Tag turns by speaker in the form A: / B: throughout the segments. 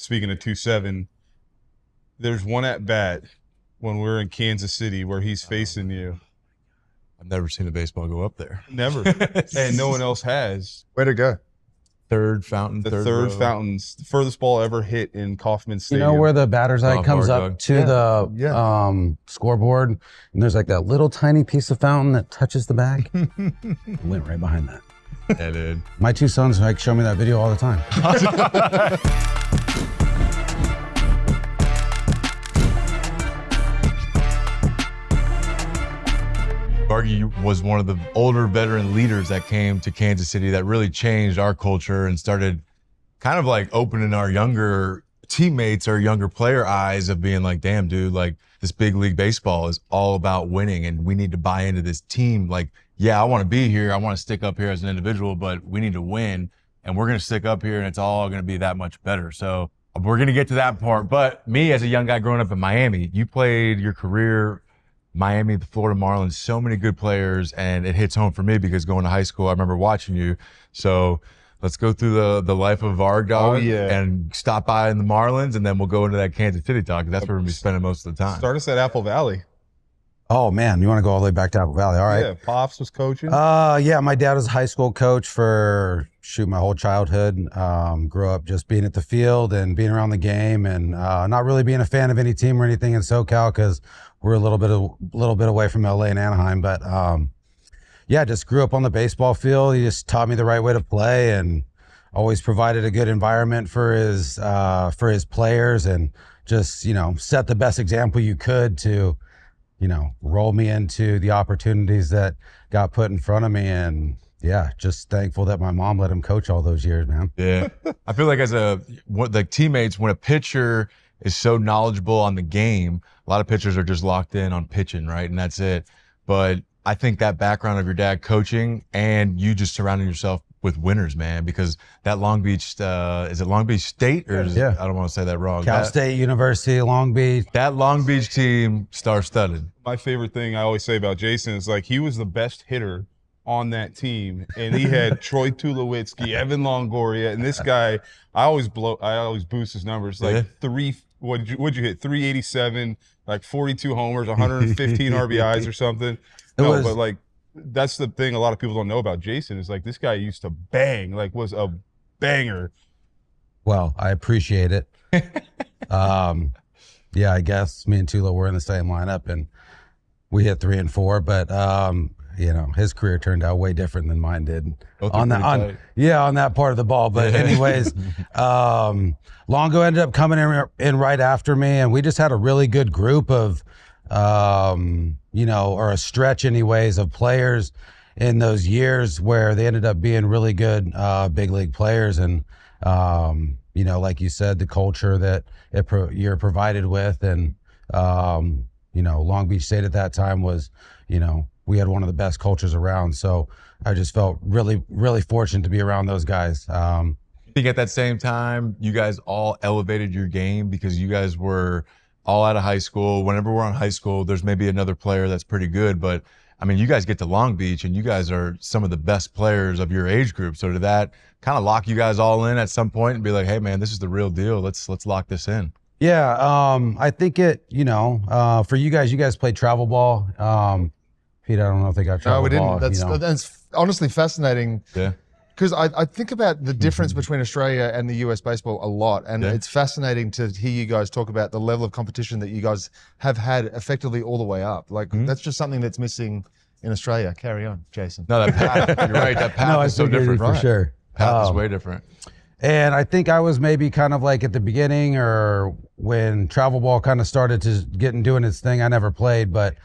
A: speaking of 2-7, there's one at bat when we're in Kansas City where he's facing you.
B: I've never seen a baseball go up there.
A: Never. And no one else has.
C: Way to go.
B: Third fountain,
A: The
B: third
A: third
B: row.
A: fountains, the furthest ball ever hit in Kauffman
D: You
A: Stadium.
D: know where the batter's eye comes
B: Hard
D: up
B: dog.
D: to the scoreboard, and there's like that little tiny piece of fountain that touches the back? Went right behind that.
B: Yeah, dude.
D: My two sons like show me that video all the time.
B: Vargy was one of the older veteran leaders that came to Kansas City that really changed our culture and started kind of like opening our younger teammates or younger player eyes of being like, damn, dude, like this big league baseball is all about winning and we need to buy into this team. Like, yeah, I want to be here. I want to stick up here as an individual, but we need to win and we're going to stick up here and it's all going to be that much better. So we're going to get to that part. But me as a young guy growing up in Miami, you played your career Miami, the Florida Marlins, so many good players, and it hits home for me because going to high school, I remember watching you. So let's go through the life of Vargas and stop by in the Marlins, and then we'll go into that Kansas City talk. That's where we'll be spending most of the time.
A: Start us at Apple Valley.
D: Oh man, you want to go all the way back to Apple Valley? All right.
A: Yeah, Pops was coaching.
D: Yeah, my dad was a high school coach for my whole childhood. Grew up just being at the field and being around the game, and not really being a fan of any team or anything in SoCal because we're a little bit away from LA and Anaheim. But yeah, just grew up on the baseball field. He just taught me the right way to play and always provided a good environment for his players, and just set the best example you could to roll me into the opportunities that got put in front of me. And yeah, just thankful that my mom let him coach all those years, man.
B: Yeah. I feel like like teammates, when a pitcher is so knowledgeable on the game, a lot of pitchers are just locked in on pitching, right? And that's it. But I think that background of your dad coaching and you just surrounding yourself with winners, man, because that Long Beach, is it Long Beach State or is it, I don't want to say that wrong.
D: Cal State University, Long Beach.
B: That Long Beach team, star-studded.
A: My favorite thing I always say about Jason is like he was the best hitter on that team, and he had Troy Tulowitzki, Evan Longoria, and this guy. I always boost his numbers like what'd you hit? 387, like 42 homers, 115 RBIs or something. No, but like that's the thing a lot of people don't know about Jason is like this guy used to bang, like was a banger.
D: Well, I appreciate it. Yeah, I guess me and Tulo were in the same lineup and we hit 3 and 4, but his career turned out way different than mine did on that part of the ball. But anyways, Longo ended up coming in right after me, and we just had a really good group of, or a stretch anyways of players in those years where they ended up being really good big league players. And, like you said, the culture that you're provided with, and, Long Beach State at that time was, we had one of the best cultures around. So I just felt really, really fortunate to be around those guys.
B: I think at that same time, you guys all elevated your game because you guys were all out of high school. Whenever we're on high school, there's maybe another player that's pretty good. But, I mean, you guys get to Long Beach, and you guys are some of the best players of your age group. So did that kind of lock you guys all in at some point and be like, hey, man, this is the real deal. Let's lock this in?
D: Yeah, I think for you guys played travel ball. Pete, I don't know if they got travel ball.
C: No, we didn't. That's honestly fascinating.
B: Yeah.
C: Because I think about the difference between Australia and the US baseball a lot. And it's fascinating to hear you guys talk about the level of competition that you guys have had effectively all the way up. Like, that's just something that's missing in Australia. Carry on, Jason.
B: No, that path, you're right. That path is so different.
D: For sure.
B: Path is way different.
D: And I think I was maybe kind of like at the beginning or when travel ball kind of started to doing its thing. I never played, but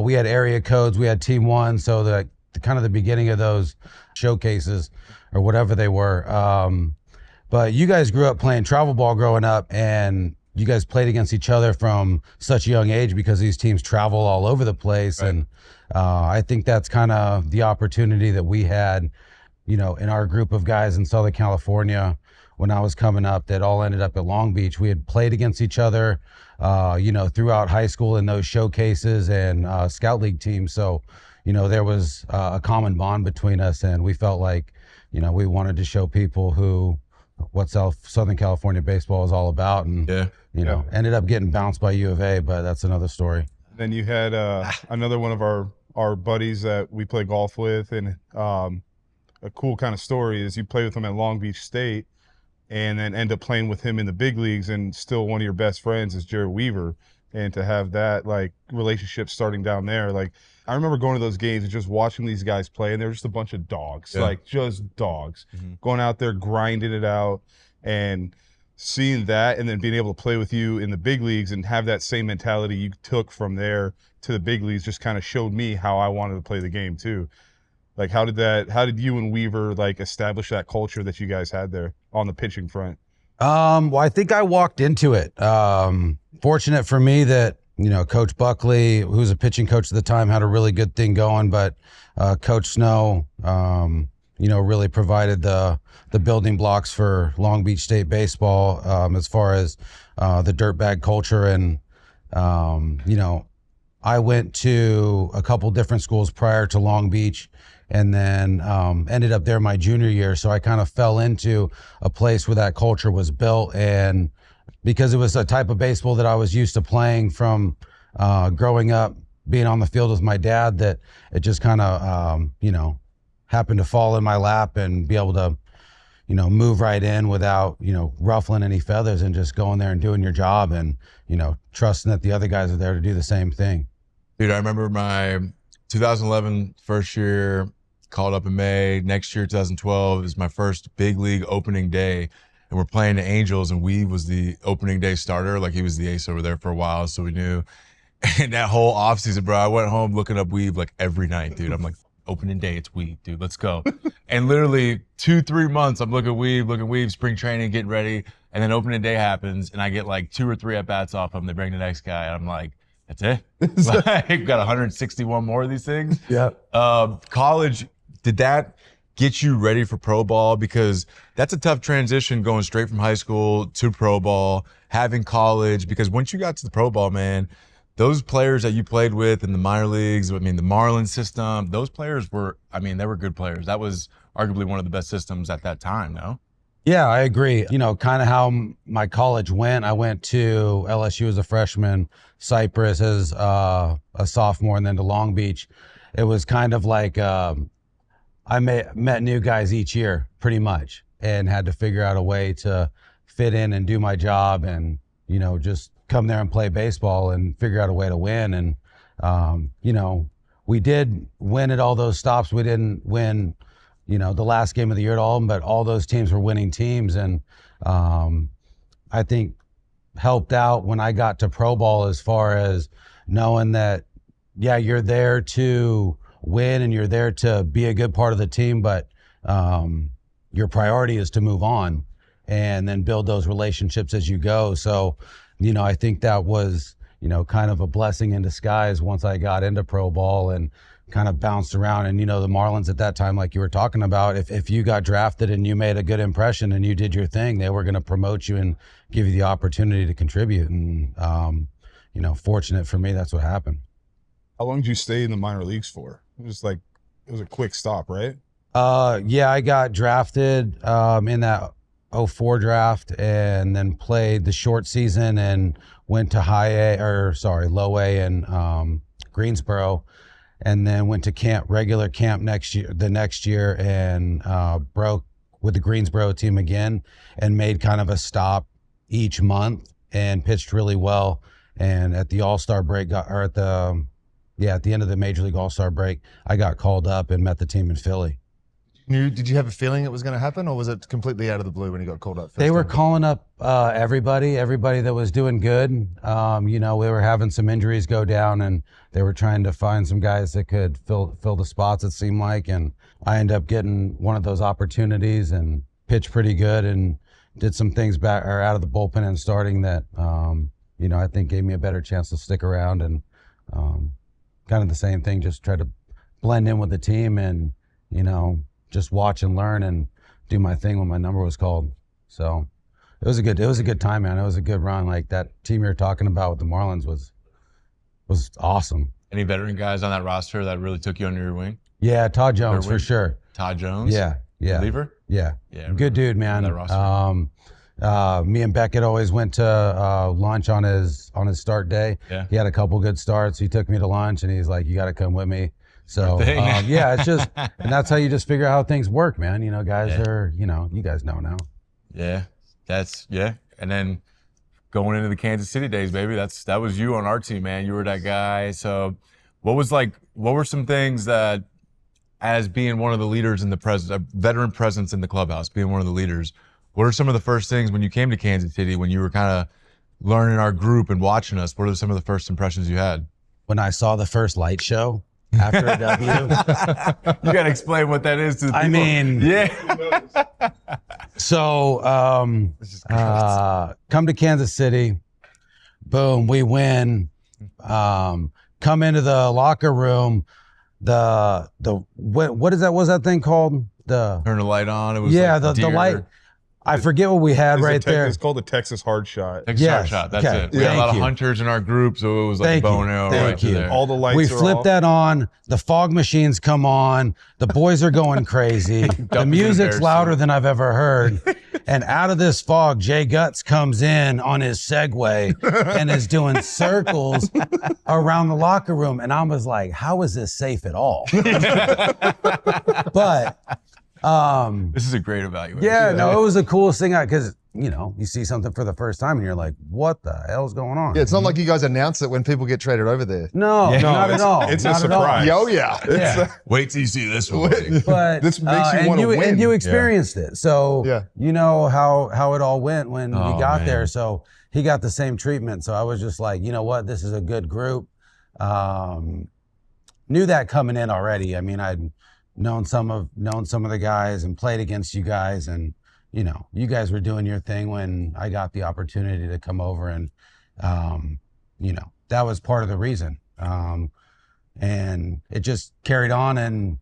D: we had area codes. We had team one. So the kind of the beginning of those showcases or whatever they were. But you guys grew up playing travel ball growing up, and you guys played against each other from such a young age because these teams travel all over the place. Right. And I think that's kind of the opportunity that we had, in our group of guys in Southern California when I was coming up that all ended up at Long Beach. We had played against each other, throughout high school in those showcases and scout league teams. So, there was a common bond between us, and we felt like, we wanted to show people who what Southern California baseball is all about, and ended up getting bounced by U of A, but that's another story.
A: Then you had another one of our buddies that we play golf with, and a cool kind of story is you play with him at Long Beach State and then end up playing with him in the big leagues, and still one of your best friends is Jered Weaver. And to have that like relationship starting down there, like I remember going to those games and just watching these guys play, and they're just a bunch of dogs, like just dogs, going out there grinding it out, and seeing that, and then being able to play with you in the big leagues and have that same mentality you took from there to the big leagues just kind of showed me how I wanted to play the game too. Like how did you and Weaver like establish that culture that you guys had there on the pitching front?
D: Well, I think I walked into it. Fortunate for me that, Coach Buckley, who was a pitching coach at the time, had a really good thing going, but Coach Snow, really provided the building blocks for Long Beach State baseball as far as the dirtbag culture. And, I went to a couple different schools prior to Long Beach, and then ended up there my junior year. So I kind of fell into a place where that culture was built. And because it was a type of baseball that I was used to playing from growing up, being on the field with my dad, that it just kind of, happened to fall in my lap and be able to, move right in without, ruffling any feathers, and just going there and doing your job, and, trusting that the other guys are there to do the same thing.
B: Dude, I remember my 2011 first year, called up in May. Next year, 2012, is my first big league opening day. And we're playing the Angels, and Weave was the opening day starter. Like, he was the ace over there for a while, so we knew. And that whole offseason, bro, I went home looking up Weave like every night, dude. I'm like, opening day, it's Weave, dude, let's go. And literally 2-3 months, I'm looking Weave, spring training, getting ready. And then opening day happens, and I get like 2 or 3 at-bats off him. They bring the next guy, and I'm like, that's it? Like, got 161 more of these things?
D: Yeah.
B: College, did that get you ready for pro ball? Because that's a tough transition, going straight from high school to pro ball, having college, because once you got to the pro ball, man, those players that you played with in the minor leagues, the Marlins system, those players were, they were good players. That was arguably one of the best systems at that time, no?
D: Yeah, I agree. Kind of how my college went. I went to LSU as a freshman, Cypress as a sophomore, and then to Long Beach. It was kind of like I met new guys each year, pretty much, and had to figure out a way to fit in and do my job, and just come there and play baseball and figure out a way to win. And we did win at all those stops. We didn't win the last game of the year at all, but all those teams were winning teams. And I think helped out when I got to pro ball, as far as knowing that, yeah, you're there to win and you're there to be a good part of the team, but your priority is to move on and then build those relationships as you go. So, I think that was, kind of a blessing in disguise once I got into pro ball and kind of bounced around. And, the Marlins at that time, like you were talking about, if you got drafted and you made a good impression and you did your thing, they were going to promote you and give you the opportunity to contribute. And, fortunate for me, that's what happened.
A: How long did you stay in the minor leagues for? It was a quick stop, right?
D: Yeah, I got drafted in that 04 draft, and then played the short season and went to low A in Greensboro, and then went to regular camp the next year, and broke with the Greensboro team again, and made kind of a stop each month and pitched really well. And at the All-Star break, at the end of the Major League All-Star break, I got called up and met the team in Philly.
C: Did you have a feeling it was going to happen, or was it completely out of the blue when you got called up?
D: They were calling up everybody that was doing good. We were having some injuries go down, and they were trying to find some guys that could fill the spots, it seemed like. And I ended up getting one of those opportunities and pitched pretty good and did some things out of the bullpen and starting that, I think gave me a better chance to stick around. And kind of the same thing, just try to blend in with the team and, just watch and learn and do my thing when my number was called. So it was a good time, man. It was a good run. Like, that team you were talking about with the Marlins was awesome.
B: Any veteran guys on that roster that really took you under your wing?
D: Yeah, Todd Jones for sure.
B: Todd Jones?
D: Yeah.
B: Reliever?
D: Yeah. Good dude, man.
B: That roster.
D: Me and Beckett always went to lunch on his start day.
B: Yeah.
D: He had a couple good starts. He took me to lunch and he's like, you got to come with me. So yeah, it's just, and that's how you just figure out how things work, man. You know, guys are, you know, you guys know now.
B: Yeah, and then going into the Kansas City days, baby, that was you on our team, man. You were that guy. So what were some things that, as being one of the leaders in a veteran presence in the clubhouse, being one of the leaders, what are some of the first things when you came to Kansas City, when you were kind of learning our group and watching us, what are some of the first impressions you had?
D: When I saw the first light show after a W.
B: You got to explain what that is to the people.
D: I mean,
B: yeah.
D: So come to Kansas City, boom, we win. Come into the locker room, what is that? What's that thing called?
B: Turn the light on. It was
D: the light. I forget what we had right there.
A: It's called the Texas Hard Shot.
B: Texas Hard Shot. That's it. We had a lot of hunters in our group, so it was like a bow and arrow right there.
A: All the lights.
D: We flip that on. The fog machines come on. The boys are going crazy. The music's louder than I've ever heard. And out of this fog, Jay Guts comes in on his Segway and is doing circles around the locker room. And I was like, how is this safe at all? But
B: this is a great evaluation.
D: Yeah, no, it was the coolest thing because, you know, you see something for the first time and you're like, what the hell's going on?
C: Yeah, it's not like you guys announce it when people get traded over there.
D: No, not at all.
A: It's
D: not
A: a surprise.
C: Oh, yeah.
B: Wait till you see this one.
D: But
A: this makes you want to win.
D: And you experienced it. So you know how it all went when we got there. So he got the same treatment. So I was just like, you know what? This is a good group. Knew that coming in already. I mean, I'd known some of the guys and played against you guys, and you know, you guys were doing your thing when I got the opportunity to come over, and you know, that was part of the reason. And it just carried on, and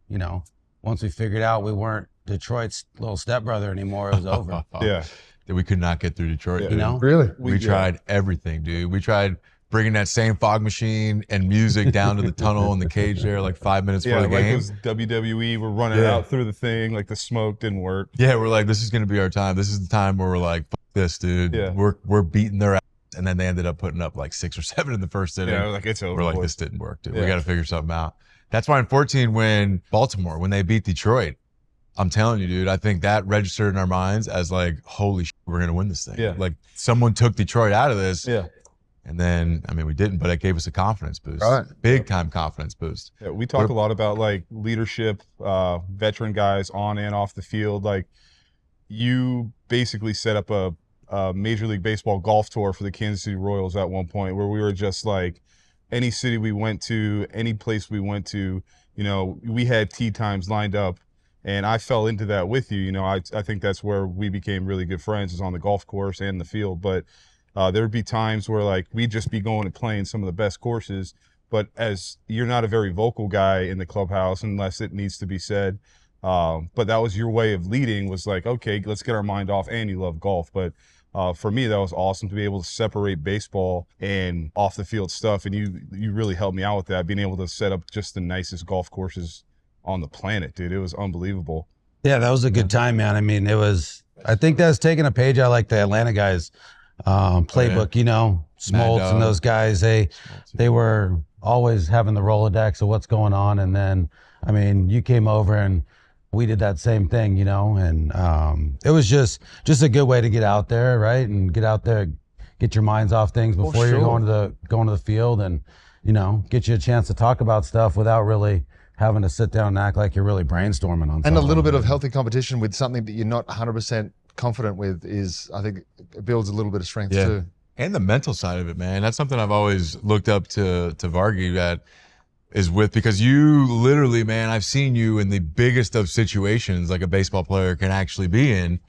D: you know, once we figured out we weren't Detroit's little stepbrother anymore, it was over.
A: Yeah.
B: We could not get through Detroit.
A: Yeah.
B: Dude.
D: You know?
C: Really?
B: We tried everything, dude. We tried bringing that same fog machine and music down to the tunnel and the cage there like 5 minutes before the game.
A: Yeah, like it was WWE. We're running out through the thing. Like the smoke didn't work.
B: Yeah, we're like, this is going to be our time. This is the time where we're like, fuck this, dude.
A: Yeah.
B: We're beating their ass. And then they ended up putting up like 6 or 7 in the first inning.
A: Yeah, like it's over.
B: We're like, this didn't work, dude. We got to figure something out. That's why in 14, when they beat Detroit, I'm telling you, dude, I think that registered in our minds as like, holy shit, we're going to win this thing.
A: Yeah.
B: Like someone took Detroit out of this.
A: Yeah.
B: And then, I mean, we didn't, but it gave us a confidence boost.
C: Right.
B: Big time confidence boost.
A: Yeah, we talk a lot about like leadership, veteran guys on and off the field. Like you basically set up a Major League Baseball golf tour for the Kansas City Royals at one point, where we were just like any city we went to, any place we went to, you know, we had tee times lined up. And I fell into that with you. You know, I think that's where we became really good friends, is on the golf course and the field. But there would be times where like we'd just be going and playing some of the best courses, but as you're not a very vocal guy in the clubhouse unless it needs to be said, but that was your way of leading, was like, okay, let's get our mind off, and you love golf. But for me, that was awesome to be able to separate baseball and off the field stuff, and you really helped me out with that, being able to set up just the nicest golf courses on the planet, dude. It was unbelievable. Yeah,
D: that was a good time, man. I mean, I think that's taking a page out of like the Atlanta guys playbook, you know, Smoltz and those guys, they were always having the Rolodex of what's going on. And then, I mean, you came over and we did that same thing, you know, and it was just a good way to get out there, right? And get out there, get your minds off things before you're going to the field, and, you know, get you a chance to talk about stuff without really having to sit down and act like you're really brainstorming on something.
C: And a little bit of healthy competition with something that you're not 100% confident with is, I think, it builds a little bit of strength too.
B: And the mental side of it, man. That's something I've always looked up to Vargy at, is with, because you literally, man, I've seen you in the biggest of situations like a baseball player can actually be in.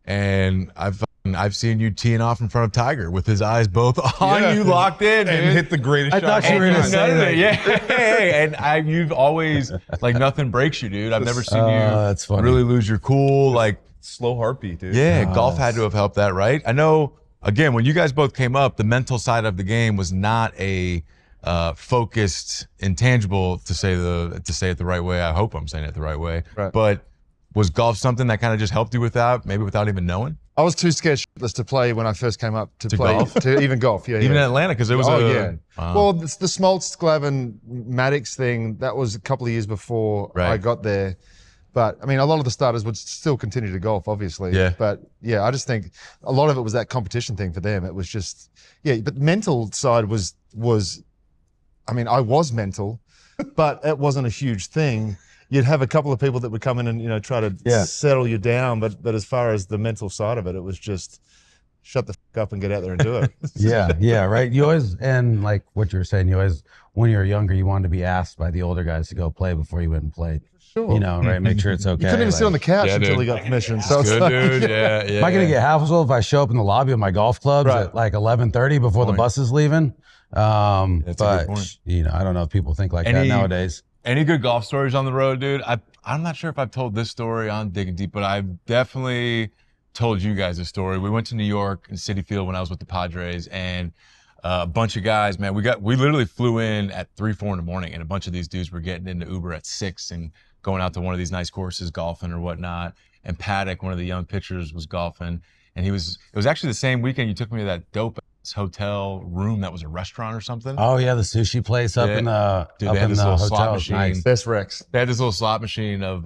B: And I've seen you teeing off in front of Tiger with his eyes both on you, locked in,
A: and
B: dude.
A: hit the greatest shot.
D: I thought you were going to say that.
B: Yeah. And you've always, like, nothing breaks you, dude. I've never seen you
D: that's funny.
B: really lose your cool. Like,
A: slow heartbeat, dude.
B: yeah, golf had to have helped that, right? I know, again, when you guys both came up, the mental side of the game was not a focused intangible, to say it the right way. I hope I'm saying it the right way.
C: Right.
B: But Was golf something that kind of just helped you with that, maybe without even knowing?
C: I was too scared shitless to play when I first came up to play
B: golf?
C: to even golf. Yeah,
B: Even in
C: yeah.
B: Atlanta, because it was
C: yeah.
B: Wow.
C: Well, the Smoltz, Glavin, Maddox thing, that was a couple of years before
B: Right.
C: I got there. But I mean, a lot of the starters would still continue to golf, obviously.
B: Yeah.
C: But yeah, I just think a lot of it was that competition thing for them. It was just, yeah. But the mental side was, I mean, I was mental, but it wasn't a huge thing. You'd have a couple of people that would come in and, you know, try to settle you down. But as far as the mental side of it, it was just shut the fuck up and get out there and do it.
D: Yeah, right. You always, and like what you were saying, you always, when you were younger, you wanted to be asked by the older guys to go play before you went and played.
C: Sure.
D: You know, right? Make sure it's okay.
C: You couldn't even sit on the couch
B: Yeah,
C: until
B: dude.
C: he got permission. So it's
B: Good,
C: like,
B: dude. Yeah.
D: Am I gonna get hassle if I show up in the lobby of my golf clubs
C: Right.
D: at like 11:30 before the bus is leaving?
B: That's a good
D: But
B: point.
D: you know, I don't know if people think like that nowadays.
B: Any good golf stories on the road, dude? I'm not sure if I've told this story on Diggin' Deep, but I've definitely told you guys a story. We went to New York and Citi Field when I was with the Padres, and a bunch of guys, man, we literally flew in at 3, 4 in the morning, and a bunch of these dudes were getting into Uber at 6 and going out to one of these nice courses, golfing or whatnot. And Paddock, one of the young pitchers, was golfing, and it was actually the same weekend you took me to that dope hotel room that was a restaurant or something.
D: Oh yeah, the sushi place up
B: Yeah.
D: in the
B: Dude,
D: up
B: they had
D: in
B: this
D: the
B: little
D: hotel.
B: slot
D: It's
B: machine.
D: nice.
C: best Rex.
B: They had this little slot machine of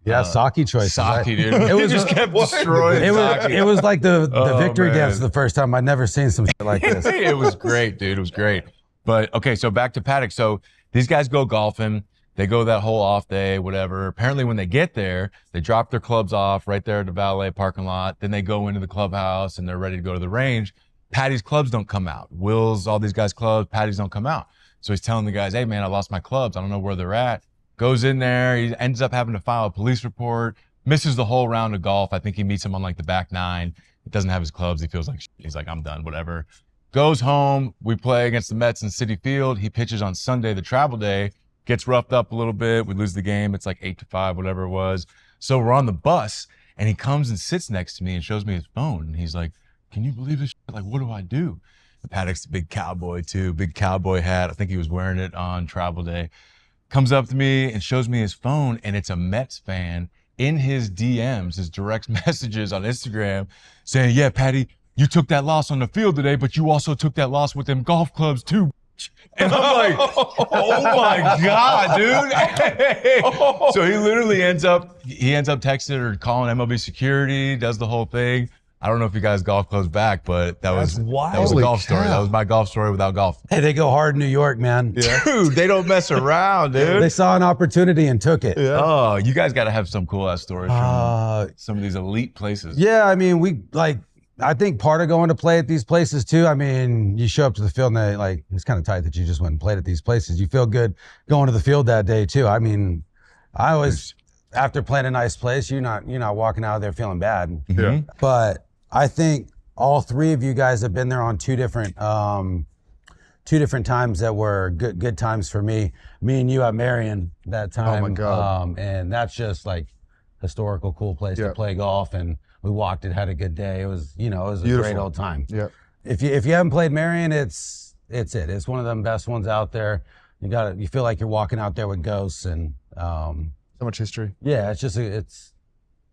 D: Sake choices.
B: sake,
D: right?
B: dude.
D: It was
B: just kept destroying sake.
D: It was like the
B: Oh,
D: victory
B: man.
D: dance the first time. I'd never seen some shit like this.
B: It was great, dude. It was great. But okay, so back to Paddock. So these guys go golfing. They go that whole off day, whatever. Apparently when they get there, they drop their clubs off right there at the valet parking lot. Then they go into the clubhouse and they're ready to go to the range. Patty's clubs don't come out. Will's, all these guys' clubs, Patty's don't come out. So he's telling the guys, hey man, I lost my clubs. I don't know where they're at. Goes in there. He ends up having to file a police report, misses the whole round of golf. I think he meets him on like the back 9. He doesn't have his clubs. He feels like, he's like, I'm done, whatever. Goes home. We play against the Mets in Citi Field. He pitches on Sunday, the travel day, gets roughed up a little bit. We lose the game. It's like 8-5, whatever it was. So we're on the bus and he comes and sits next to me and shows me his phone. And he's like, can you believe this shit? Like, what do I do? And Paddock's a big cowboy too, big cowboy hat. I think he was wearing it on travel day. Comes up to me and shows me his phone, and it's a Mets fan in his DMs, his direct messages on Instagram saying, yeah, Patty, you took that loss on the field today, but you also took that loss with them golf clubs too. And I'm like, oh my God, dude. So he literally ends up texting or calling MLB security, does the whole thing. I don't know if you guys golf clubs back, but that was a golf story. That was my golf story without golf.
D: Hey, they go hard in New York, man.
C: Yeah.
B: Dude, they don't mess around, dude.
D: They saw an opportunity and took it.
C: Yeah.
B: Oh, you guys got to have some cool ass stories from some of these elite places.
D: Yeah, I mean, I think part of going to play at these places too, I mean, you show up to the field and it's kind of tight that you just went and played at these places. You feel good going to the field that day too. I mean, I always, after playing a nice place, you're not walking out of there feeling bad.
C: Yeah.
D: But I think all 3 of you guys have been there on two different times that were good times for me. Me and you at Marion that time.
C: Oh my God.
D: And that's just like historical, cool place to play golf. And we walked it, had a good day. It was, it was a great old time.
C: Yeah.
D: If you haven't played Marion, it's one of the best ones out there. You feel like you're walking out there with ghosts and
C: So much history.
D: yeah, it's just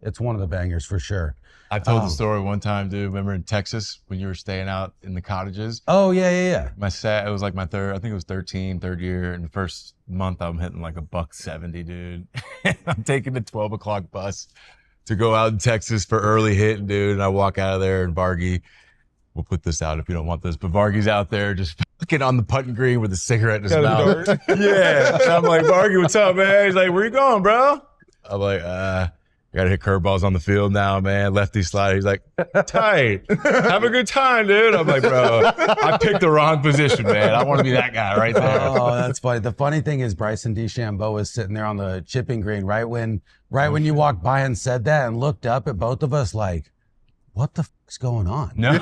D: it's one of the bangers for sure.
B: I told the story one time, dude. Remember in Texas when you were staying out in the cottages?
D: Oh yeah.
B: It was like my third year. And the first month I'm hitting like $170, dude. I'm taking the 12 o'clock bus to go out in Texas for early hitting, dude. And I walk out of there and Vargy, we'll put this out if you don't want this, but Vargy's out there just fucking on the putting green with a cigarette in his mouth. Yeah. And I'm like, Vargy, what's up, man? He's like, where you going, bro? I'm like, I gotta hit curveballs on the field now, man. Lefty slide. He's like, tight. Have a good time, dude. I'm like, bro, I picked the wrong position, man. I want to be that guy right there.
D: Oh, that's funny. The funny thing is Bryson DeChambeau was sitting there on the chipping green right when you walked by and said that and looked up at both of us like, what the fuck's going on?
B: No.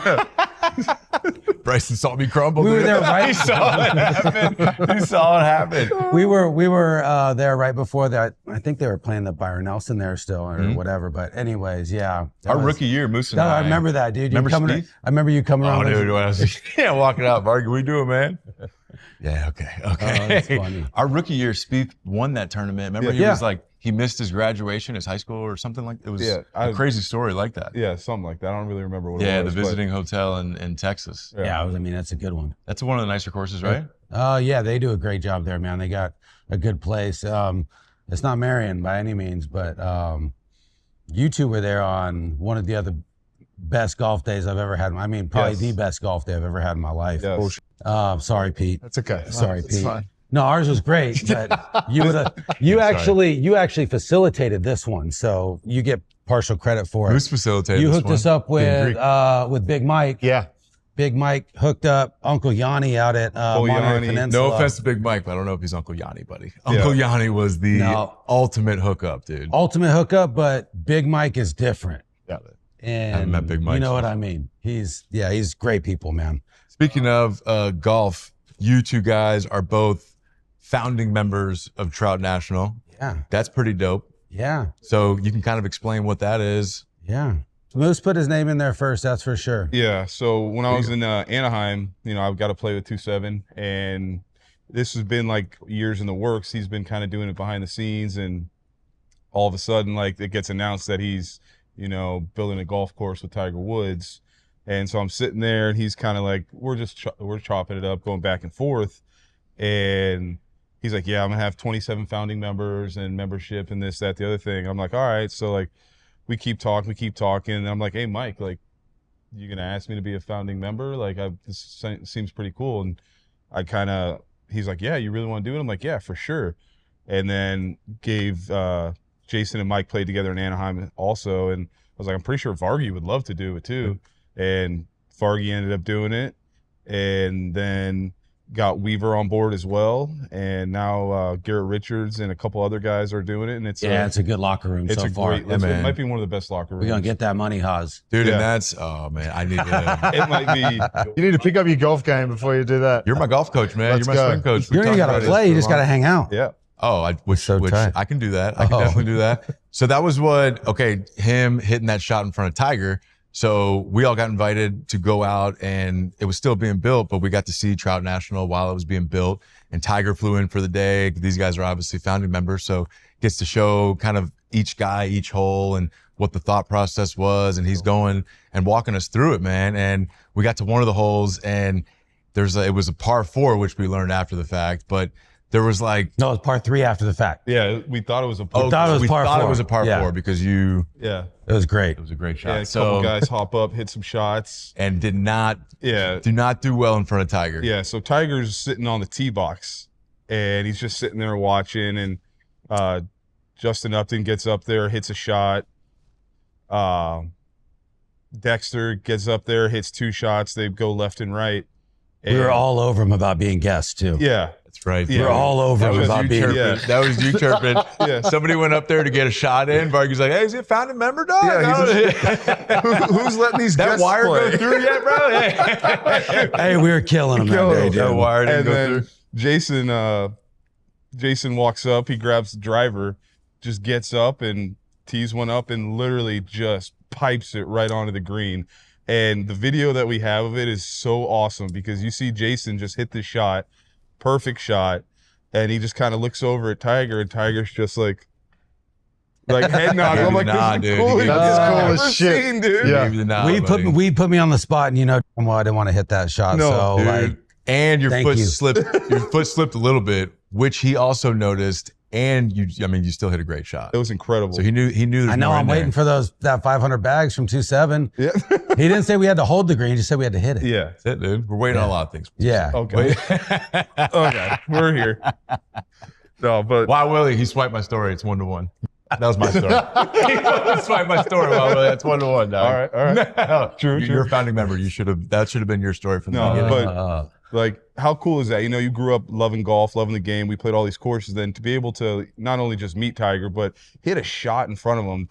B: Bryson saw me crumble.
D: We were
B: dude.
D: there right.
B: He saw it happen. He saw it happen.
D: We were there right before that. I think they were playing the Byron Nelson there still or whatever. But anyways, yeah.
B: Our rookie year, Moose and
D: I remember that, dude.
B: Remember Spieth?
D: I remember you coming around.
B: Oh, dude, when I was walking out, Vargy, what we doing, man? Yeah, okay.
D: Oh, that's funny.
B: Our rookie year, Spieth won that tournament. Remember, he was like he missed his graduation, his high school or something like it was
A: a
B: crazy story like that.
A: Yeah, something like that. I don't really remember what it was.
B: Yeah, the visiting hotel in Texas.
D: Yeah, I mean, that's a good one.
B: That's one of the nicer courses, right?
D: Yeah, they do a great job there, man. They got a good place. It's not Marion by any means, but you two were there on one of the other best golf days I've ever had. I mean, probably the best golf day I've ever had in my life.
A: Yes.
D: Sorry, Pete.
C: That's okay.
D: Sorry,
C: It's
D: Pete.
C: fine.
D: No, ours was great, but you actually facilitated this one, so you get partial credit for it.
B: Who's facilitated?
D: You
B: this
D: hooked
B: one?
D: us up with Big Mike.
C: Yeah.
D: Big Mike hooked up Uncle Yanni out at Monterey Peninsula.
B: No offense to Big Mike, but I don't know if he's Uncle Yanni, buddy. Uncle Yanni was the ultimate hookup, dude.
D: Ultimate hookup, but Big Mike is different.
C: Yeah.
D: And
B: I haven't met Big Mike.
D: You know what I mean? He's great people, man.
B: Speaking of golf, you two guys are both founding members of Trout National.
D: Yeah.
B: That's pretty dope.
D: Yeah.
B: So you can kind of explain what that is.
D: Yeah. Moose put his name in there first, that's for sure.
A: Yeah. So when I was in Anaheim, I've got to play with 2-7, and this has been like years in the works. He's been kind of doing it behind the scenes, and all of a sudden, like, it gets announced that he's, building a golf course with Tiger Woods. And so I'm sitting there, and he's kind of like, we're chopping it up, going back and forth. And he's like, yeah, I'm going to have 27 founding members and membership and this, that, the other thing. I'm like, all right. So, like, we keep talking. And I'm like, hey, Mike, like, you going to ask me to be a founding member? Like, this seems pretty cool. And he's like, yeah, you really want to do it? I'm like, yeah, for sure. And then Jason and Mike played together in Anaheim also. And I was like, I'm pretty sure Vargy would love to do it too. And Vargy ended up doing it. And then got Weaver on board as well, and now Garrett Richards and a couple other guys are doing it, and it's
D: a good locker room so far.
A: It might be one of the best locker rooms.
D: We're gonna get that money, Haas.
B: Dude, and that's I need to.
A: It might be.
C: You need to pick up your golf game before you do that.
B: You're my golf coach, man.
C: Let's
B: You're my
C: go.
B: swing coach.
D: You don't even gotta play. You just gotta hang out.
A: Yeah.
B: Oh, which I can do that. I can definitely do that. So that was him hitting that shot in front of Tiger. So we all got invited to go out, and it was still being built, but we got to see Trout National while it was being built, and Tiger flew in for the day. These guys are obviously founding members, so gets to show kind of each guy, each hole, and what the thought process was, and he's going and walking us through it, man. And we got to one of the holes, and it was a par 4, which we learned after the fact, but there was
D: No, it was par 3 after the fact.
A: Yeah, we thought it was a par.
D: We thought it was
B: a par 4 because
A: Yeah.
D: It was great.
B: It was a great shot.
A: Yeah, a couple guys hop up, hit some shots,
B: and do not do well in front of Tiger.
A: Yeah, so Tiger's sitting on the tee box, and he's just sitting there watching, and Justin Upton gets up there, hits a shot. Dexter gets up there, hits 2 shots. They go left and right.
D: We were all over him about being guests too.
A: Yeah.
B: That's right.
D: We were all over him about being
B: guests. That was you chirping.
A: Yeah.
B: Somebody went up there to get a shot in. Vargy's like, hey, is he a founding member, dog?
A: Yeah, who's letting these guests
B: wire
A: play?
B: go through yet, bro?
D: Hey, we were killing him that day, dude.
B: That wire didn't go through.
A: Jason walks up, he grabs the driver, just gets up and tees one up and literally just pipes it right onto the green. And the video that we have of it is so awesome because you see Jason just hit the shot, perfect shot, and he just kind of looks over at Tiger, and Tiger's just like head nod. I'm like, this is cool.
C: That's cool as shit.
A: Seen, dude.
C: Yeah.
D: We put me on the spot, and I didn't want to hit that shot.
A: No,
D: so
B: dude. And your foot slipped. Your foot slipped a little bit, which he also noticed. And you still hit a great shot.
A: It was incredible.
B: So he knew. I
D: know. I'm waiting for that 500 bags from 2-7.
A: Yeah.
D: He didn't say we had to hold the green. He just said we had to hit it.
A: Yeah.
B: That's it, dude. We're waiting on a lot of things.
D: Yeah.
A: Okay. Okay. We're here. No, but
B: Wow, Willie, he swiped my story. It's 1-1. That was my story. He swiped my story. Wow, Willie, that's 1-1. Dog.
A: All right.
B: No.
A: True.
B: You're a founding member. That should have been your story from the beginning.
A: But like, how cool is that? You grew up loving golf, loving the game. We played all these courses. Then to be able to not only just meet Tiger, but hit a shot in front of him,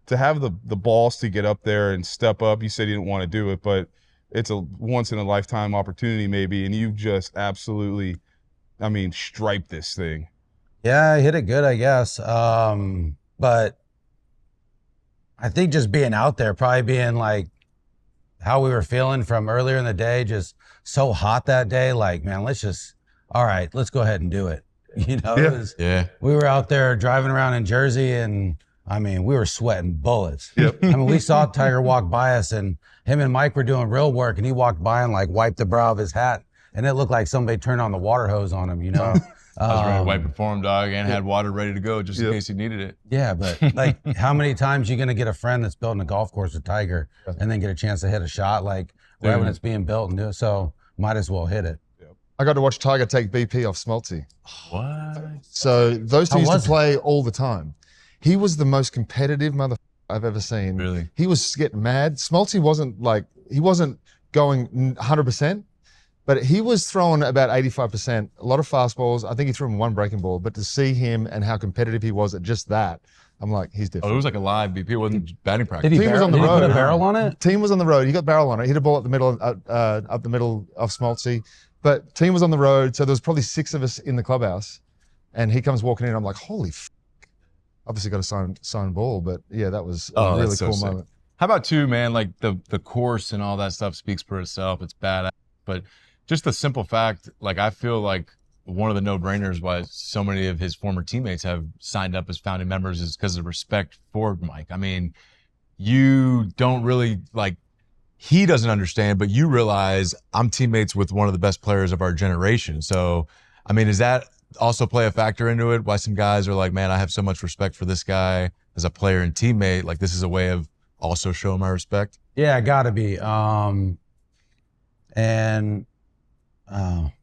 A: to have the balls to get up there and step up. You said you didn't want to do it, but it's a once in a lifetime opportunity maybe, and you just absolutely, striped this thing.
D: Yeah, I hit it good, I guess. But I think just being out there, probably being like how we were feeling from earlier in the day, just so hot that day, like, man, let's go ahead and do it. You know, it was, we were out there driving around in Jersey, and I mean, we were sweating bullets. I mean, we saw Tiger walk by us, and him and Mike were doing real work, and he walked by and like wiped the brow of his hat, and it looked like somebody turned on the water hose on him, you know?
B: I was ready to wipe it for him, dog, and had water ready to go just in case he needed it.
D: Yeah, but like, how many times you gonna get a friend that's building a golf course with Tiger and then get a chance to hit a shot like right when it's being built and do it? So might as well hit it.
C: I got to watch Tiger take BP off Smoltzy.
B: What?
C: So those two used to play all the time. He was the most competitive motherfucker I've ever seen.
B: Really?
C: He was getting mad. Smoltzy wasn't going 100%. But he was throwing about 85%, a lot of fastballs. I think he threw him one breaking ball. But to see him and how competitive he was at just that, I'm like, he's different.
B: Oh, it was like a live BP. It wasn't batting practice.
D: Did he put a barrel on it?
C: Team was on the road. He got barrel on it. Hit a ball up the middle of Smoltzy. But team was on the road, so there was probably 6 of us in the clubhouse. And he comes walking in. I'm like, holy f***. Obviously got a signed ball. But yeah, that was a really cool moment.
B: How about too, man, like the course and all that stuff speaks for itself. It's badass. But just the simple fact, like I feel like one of the no-brainers why so many of his former teammates have signed up as founding members is because of respect for Mike. I mean, you don't really like, he doesn't understand, but you realize I'm teammates with one of the best players of our generation. So, I mean, does that also play a factor into it? Why some guys are like, man, I have so much respect for this guy as a player and teammate. Like this is a way of also showing my respect.
D: Yeah, gotta be.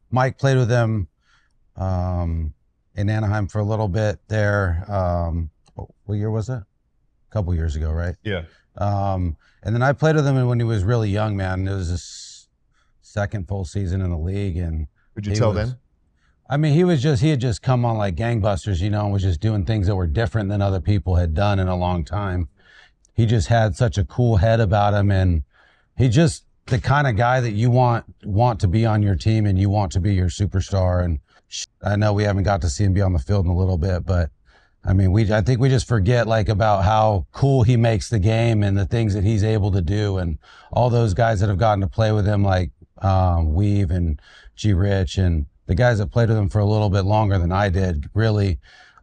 D: Mike played with him in Anaheim for a little bit there. What year was it? A couple years ago, right?
A: Yeah.
D: And then I played with him when he was really young, man. It was his second full season in the league. And
C: would you tell them?
D: I mean, he had just come on like gangbusters, you know, and was just doing things that were different than other people had done in a long time. He just had such a cool head about him, and he just the kind of guy that you want to be on your team and you want to be your superstar. And I know we haven't got to see him be on the field in a little bit, but I mean, I think we just forget like about how cool he makes the game and the things that he's able to do. And all those guys that have gotten to play with him, like Weave and G Rich and the guys that played with him for a little bit longer than I did, really,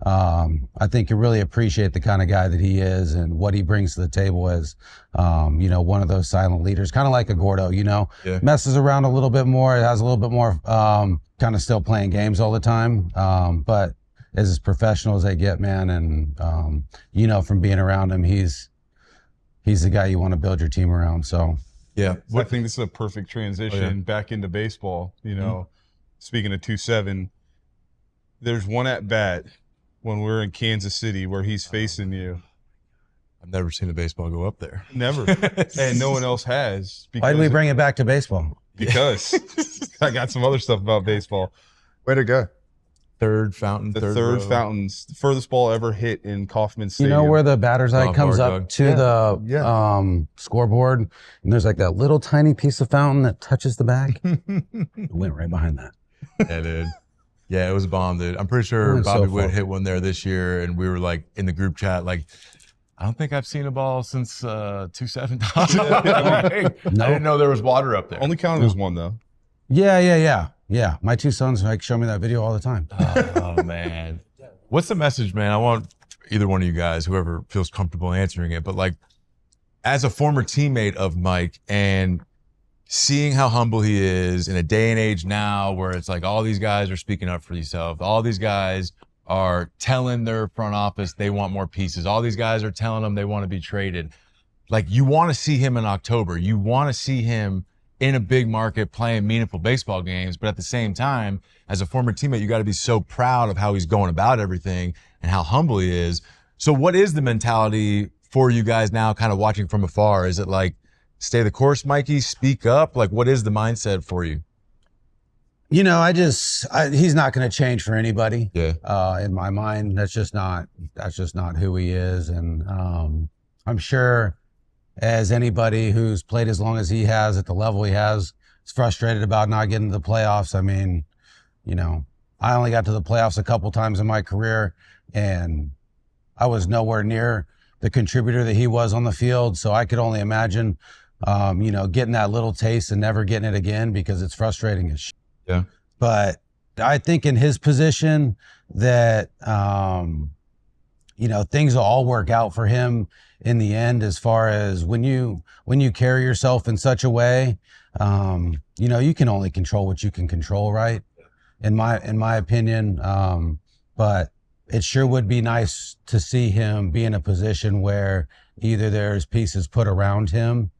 D: I think you really appreciate the kind of guy that he is and what he brings to the table as, you know, one of those silent leaders, kind of like a Gordo, you know, messes around a little bit more, has a little bit more, kind of still playing games all the time, but is as professional as they get, man. And, you know, from being around him, he's the guy you want to build your team around. So,
A: yeah, I think this is a perfect transition back into baseball. You know, speaking of 2-7, there's one at bat when we're in Kansas City where he's facing you.
B: I've never seen a baseball go up there.
A: Never. And no one else has.
D: Why did we bring it back to baseball?
A: Because I got some other stuff about baseball.
C: Where'd it go?
B: Third fountain.
A: The third fountain's the furthest ball ever hit in Kauffman Stadium.
D: You know where the batter's eye comes up to the scoreboard, and there's like that little tiny piece of fountain that touches the back? It went right behind that.
B: Yeah, dude. Yeah, it was a bomb, dude. I'm pretty sure Bobby Witt hit one there this year, and we were like in the group chat, like, I don't think I've seen a ball since 2-7. I didn't know there was water up there.
A: Only counted as one though.
D: Yeah, my two sons like show me that video all the time.
B: Oh man. What's the message, man? I want either one of you guys, whoever feels comfortable answering it, but like as a former teammate of Mike and seeing how humble he is in a day and age now where it's like all these guys are speaking up for themselves. All these guys are telling their front office they want more pieces. All these guys are telling them they want to be traded. Like you want to see him in October. You want to see him in a big market playing meaningful baseball games. But at the same time, as a former teammate, you got to be so proud of how he's going about everything and how humble he is. So what is the mentality for you guys now kind of watching from afar? Is it like, stay the course, Mikey, speak up? Like, what is the mindset for you?
D: You know, he's not going to change for anybody.
B: Yeah.
D: In my mind, that's just not who he is. And I'm sure as anybody who's played as long as he has at the level he has is frustrated about not getting to the playoffs. I mean, you know, I only got to the playoffs a couple times in my career, and I was nowhere near the contributor that he was on the field. So I could only imagine, you know, getting that little taste and never getting it again because it's frustrating as shit.
B: Yeah.
D: But I think in his position that, things will all work out for him in the end, as far as when you carry yourself in such a way, you can only control what you can control, right? In my opinion. But it sure would be nice to see him be in a position where either there's pieces put around him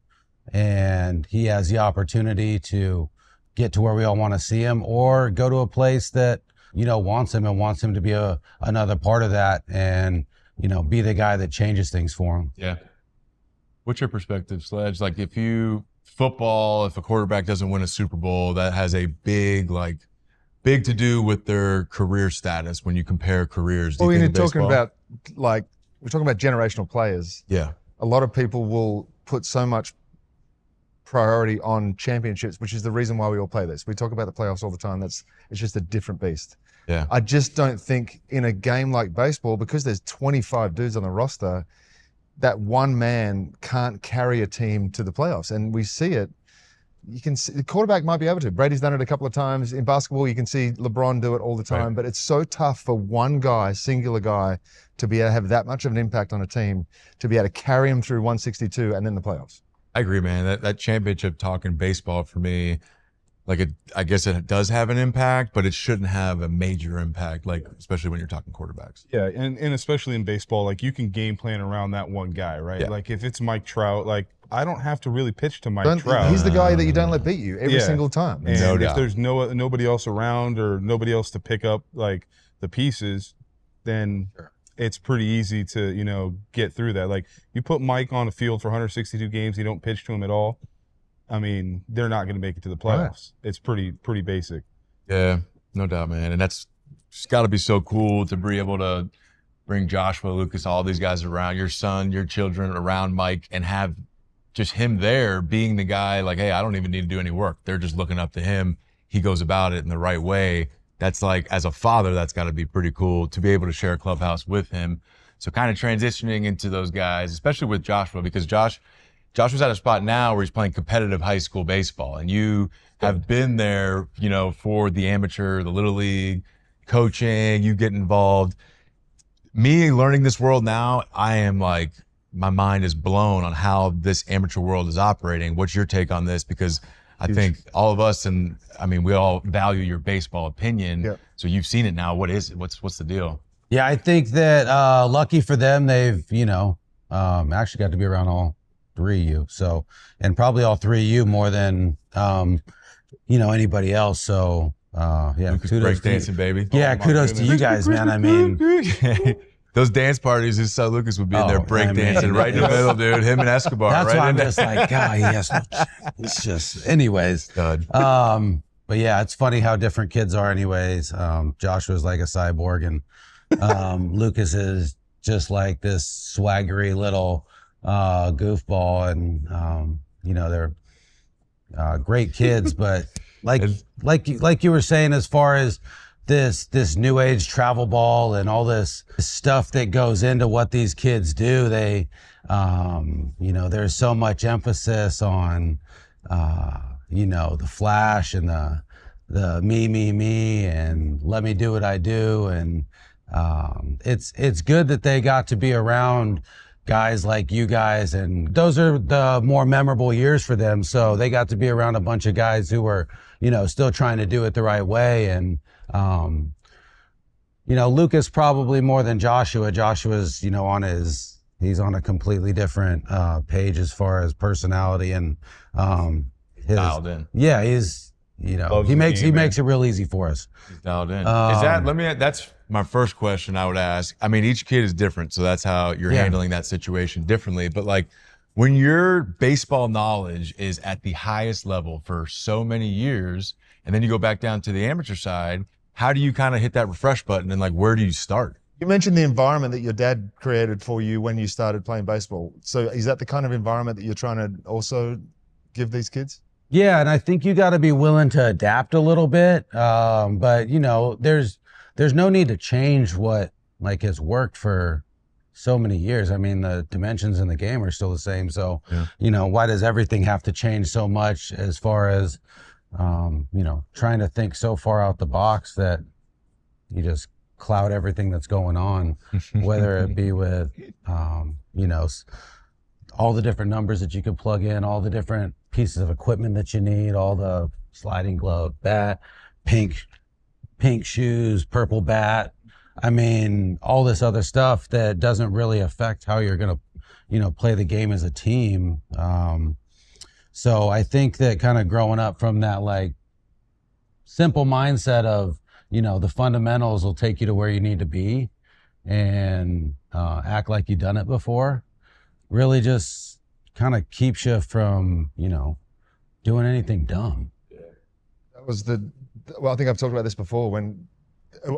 D: and he has the opportunity to get to where we all want to see him, or go to a place that, wants him and wants him to be another part of that, and, be the guy that changes things for him.
B: Yeah. What's your perspective, Sledge? Like, if a quarterback doesn't win a Super Bowl, that has a big to do with their career status when you compare careers.
C: Well, we're talking about generational players.
B: Yeah.
C: A lot of people will put so much priority on championships, which is the reason why we all play this. We talk about the playoffs all the time. It's just a different beast.
B: Yeah.
C: I just don't think in a game like baseball, because there's 25 dudes on the roster, that one man can't carry a team to the playoffs. And we see it. You can see the quarterback might be able to. Brady's done it a couple of times. In basketball, you can see LeBron do it all the time. Right. But it's so tough for one guy, singular guy, to be able to have that much of an impact on a team, to be able to carry him through 162 and then the playoffs.
B: I agree, man. That championship talk in baseball for me, I guess it does have an impact, but it shouldn't have a major impact, especially when you're talking quarterbacks.
A: Yeah, and especially in baseball, you can game plan around that one guy, right?
B: Yeah.
A: If it's Mike Trout, I don't have to really pitch to Mike Trout.
C: He's the guy that you don't let beat you every single time.
A: And
B: no
A: if
B: doubt.
A: there's nobody else around or nobody else to pick up the pieces, then it's pretty easy to get through that. You put Mike on the field for 162 games, you don't pitch to him at all. I mean, they're not going to make it to the playoffs. Right. It's pretty basic.
B: Yeah, no doubt, man. And that's just got to be so cool to be able to bring Joshua, Lucas, all these guys around, your son, your children around Mike, and have just him there being the guy, hey, I don't even need to do any work. They're just looking up to him. He goes about it in the right way. That's as a father, that's got to be pretty cool to be able to share a clubhouse with him. So kind of transitioning into those guys, especially with Joshua, because Joshua's at a spot now where he's playing competitive high school baseball, and you have been there, for the amateur, the little league, coaching, you get involved. Me learning this world now, I am my mind is blown on how this amateur world is operating. What's your take on this? Because I think all of us, and we all value your baseball opinion. Yep. So you've seen it now. What is it? What's the deal?
D: Yeah, I think that lucky for them, they've, actually got to be around all 3U. So, and probably all 3U more than, anybody else. So,
B: Lucas
D: kudos
B: break
D: to
B: dancing, baby.
D: Yeah, kudos to you guys, man.
B: Those dance parties, his son Lucas would be in there break dancing right in the middle, dude. Him and Escobar.
D: That's
B: right
D: why I'm
B: in
D: just God, he has no chance. It's just, anyways.
B: God.
D: But yeah, it's funny how different kids are anyways. Joshua's like a cyborg, and Lucas is just like this swaggery little goofball, and they're great kids, but like you were saying, as far as this new age travel ball and all this stuff that goes into what these kids do, they there's so much emphasis on the flash and the me and let me do what I do, and it's good that they got to be around guys like you guys, and those are the more memorable years for them. So they got to be around a bunch of guys who were, still trying to do it the right way. And, Lucas probably more than Joshua. Joshua's, he's on a completely different page as far as personality and his,
B: dialed in.
D: Yeah, he's, he makes it real easy for us.
B: He's dialed in. That's my first question I would ask. Each kid is different, so that's how you're handling that situation differently. But when your baseball knowledge is at the highest level for so many years, and then you go back down to the amateur side, how do you kind of hit that refresh button, and where do you start?
C: You mentioned the environment that your dad created for you when you started playing baseball. So is that the kind of environment that you're trying to also give these kids?
D: Yeah, and I think you got to be willing to adapt a little bit. But there's no need to change what has worked for so many years. The dimensions in the game are still the same. So, why does everything have to change so much as far as trying to think so far out the box that you just cloud everything that's going on, whether it be with, all the different numbers that you could plug in, all the different pieces of equipment that you need, all the sliding glove, bat, pink shoes, purple bat. I mean, all this other stuff that doesn't really affect how you're going to, play the game as a team. So I think that kind of growing up from that like simple mindset of, the fundamentals will take you to where you need to be and act like you've done it before, really just kind of keeps you from, doing anything dumb.
C: That was I think I've talked about this before, when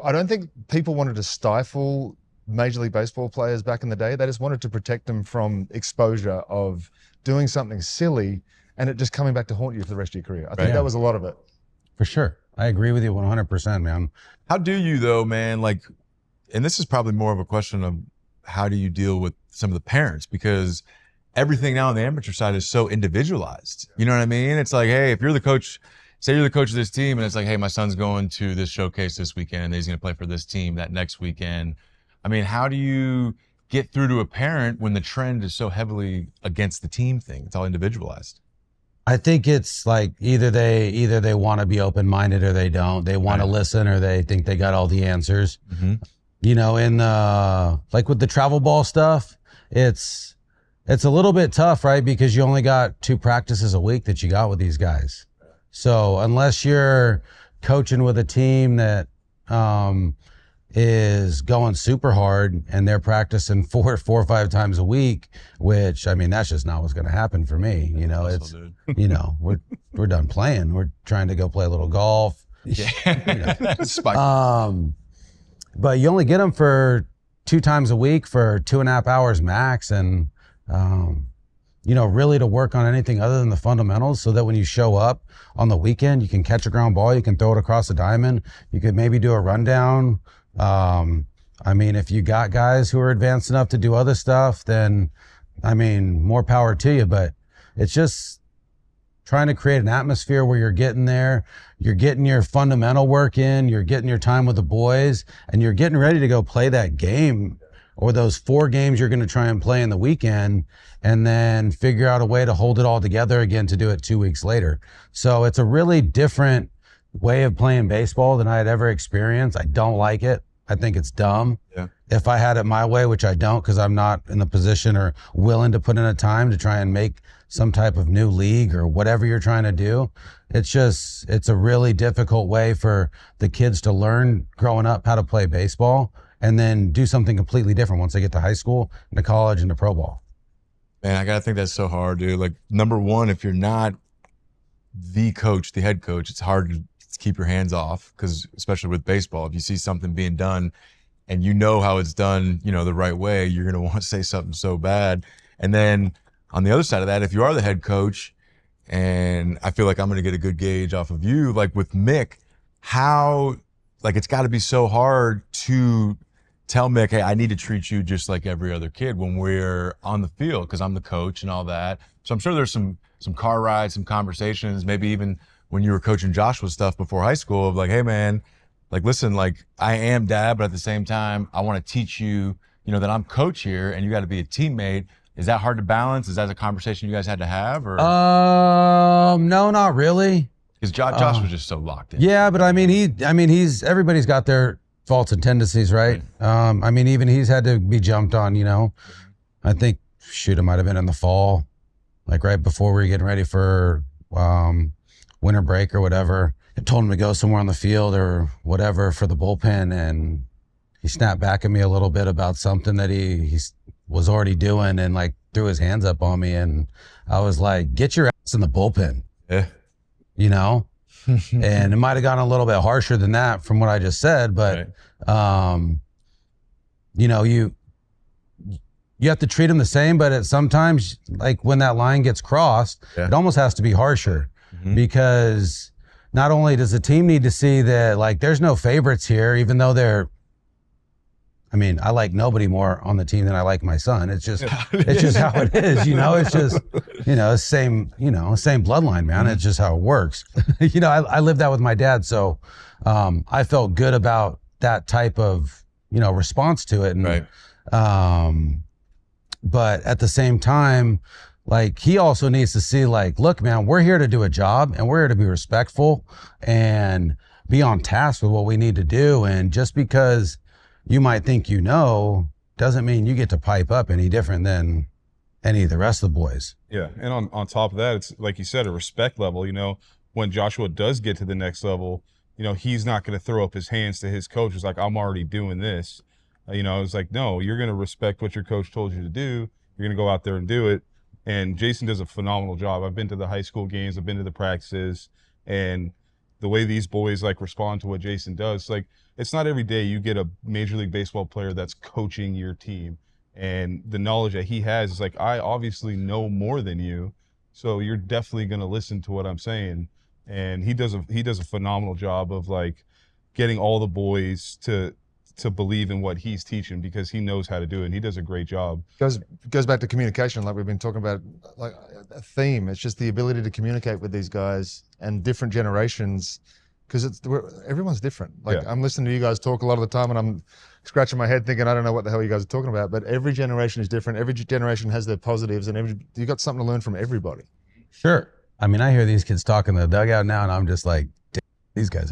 C: I don't think people wanted to stifle Major League Baseball players back in the day. They just wanted to protect them from exposure of doing something silly and it just coming back to haunt you for the rest of your career. I think that was a lot of it.
D: For sure. I agree with you 100%, man.
B: How do you though, man? Like, and this is probably more of a question of how do you deal with some of the parents, because everything now on the amateur side is so individualized. You know what I mean? It's like, hey, if you're the coach, say you're the coach of this team and it's like, hey, my son's going to this showcase this weekend and he's going to play for this team that next weekend. I mean, how do you get through to a parent when the trend is so heavily against the team thing? It's all individualized.
D: I think it's like either they want to be open-minded or they don't. They want to listen or they think they got all the answers. In like with the travel ball stuff, it's a little bit tough, right? Because you only got 2 practices a week that you got with these guys. So unless you're coaching with a team that is going super hard and they're practicing 4 or 5 times a week, which, I mean, that's just not what's going to happen for me. It's, we're done playing. We're trying to go play a little golf. But you only get them for 2 times a week for 2.5 hours max. And, really to work on anything other than the fundamentals so that when you show up on the weekend, you can catch a ground ball, you can throw it across the diamond, you could maybe do a rundown. If you got guys who are advanced enough to do other stuff, then, more power to you. But it's just trying to create an atmosphere where you're getting there, you're getting your fundamental work in, you're getting your time with the boys, and you're getting ready to go play that game or those 4 games you're going to try and play in the weekend, and then figure out a way to hold it all together again to do it 2 weeks later. So it's a really different way of playing baseball than I had ever experienced. I don't like it. I think it's dumb. Yeah. If I had it my way, which I don't, because I'm not in the position or willing to put in a time to try and make some type of new league or whatever you're trying to do. It's a really difficult way for the kids to learn growing up how to play baseball and then do something completely different once they get to high school, into college, and to pro ball.
B: Man, I gotta think that's so hard, dude. Like, number one, if you're not the coach, the head coach, it's hard to keep your hands off, because especially with baseball, if you see something being done and you know how it's done, the right way, you're gonna want to say something so bad. And then on the other side of that, if you are the head coach, and I feel like I'm gonna get a good gauge off of you, like with Mick, it's gotta be so hard to tell Mick, hey, I need to treat you just like every other kid when we're on the field, because I'm the coach and all that. So I'm sure there's some car rides, some conversations, maybe even when you were coaching Joshua stuff before high school of like, hey man, like, listen, like, I am dad, but at the same time, I want to teach you, that I'm coach here and you got to be a teammate. Is that hard to balance? Is that a conversation you guys had to have? Or
D: no, not really.
B: Because Josh was just so locked in.
D: Yeah, but everybody's got their faults and tendencies, right? Even he's had to be jumped on, I think, it might have been in the fall, like right before we were getting ready for winter break or whatever. I told him to go somewhere on the field or whatever for the bullpen, and he snapped back at me a little bit about something that he was already doing and like threw his hands up on me, and I was like, get your ass in the bullpen.
B: Yeah.
D: And it might have gone a little bit harsher than that from what I just said, but right. You have to treat them the same, but sometimes, like when that line gets crossed, it almost has to be harsher, because not only does the team need to see that, like, there's no favorites here, even though I mean, I like nobody more on the team than I like my son. It's just how it is, It's just, same bloodline, man. It's just how it works. I lived that with my dad, so I felt good about that type of, response to it. And,
B: Right.
D: But at the same time, like, he also needs to see, like, look, man, we're here to do a job, and we're here to be respectful and be on task with what we need to do. And just because you might think doesn't mean you get to pipe up any different than any of the rest of the boys.
A: Yeah, and on top of that, it's like you said, a respect level. When Joshua does get to the next level, he's not going to throw up his hands to his coach. It's like, I'm already doing this. It's like, no, you're going to respect what your coach told you to do. You're going to go out there and do it. And Jason does a phenomenal job. I've been to the high school games. I've been to the practices, and the way these boys like respond to what Jason does, like, it's not every day you get a Major League Baseball player that's coaching your team. And the knowledge that he has is like, I obviously know more than you, so you're definitely going to listen to what I'm saying. And he does a phenomenal job of like getting all the boys to believe in what he's teaching, because he knows how to do it, and he does a great job.
C: Goes back to communication, like we've been talking about, like a theme. It's just the ability to communicate with these guys and different generations, because everyone's different. Like, I'm listening to you guys talk a lot of the time, and I'm scratching my head thinking, I don't know what the hell you guys are talking about. But every generation is different. Every generation has their positives, and you got something to learn from everybody.
D: Sure. I mean, I hear these kids talk in the dugout now, and I'm just like, these guys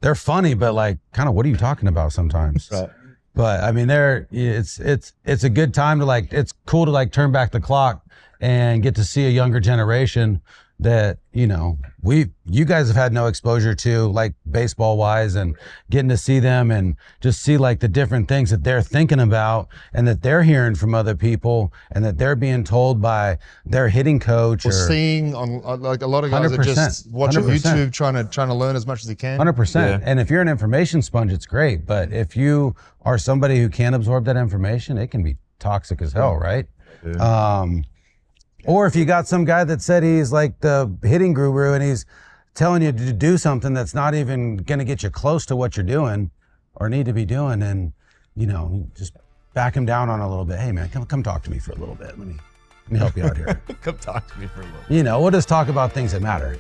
D: they're funny, but like, kind of, what are you talking about sometimes?
C: Right.
D: But I mean, it's a good time to, like, it's cool to like turn back the clock and get to see a younger generation that, you guys have had no exposure to, like, baseball wise, and getting to see them and just see like the different things that they're thinking about and that they're hearing from other people and that they're being told by their hitting coach, or
C: seeing on, like, a lot of guys are just watching
D: 100%.
C: YouTube, trying to learn as much as they can.
D: 100%.
B: Yeah.
D: And if you're an information sponge, it's great. But if you are somebody who can't absorb that information, it can be toxic as hell, right?
B: Yeah.
D: Or if you got some guy that said he's like the hitting guru and he's telling you to do something that's not even going to get you close to what you're doing or need to be doing, and just back him down on a little bit. Hey man, come talk to me for a little bit. Let me help you out here.
B: Come talk to me for a little.
D: We'll just talk about things that matter.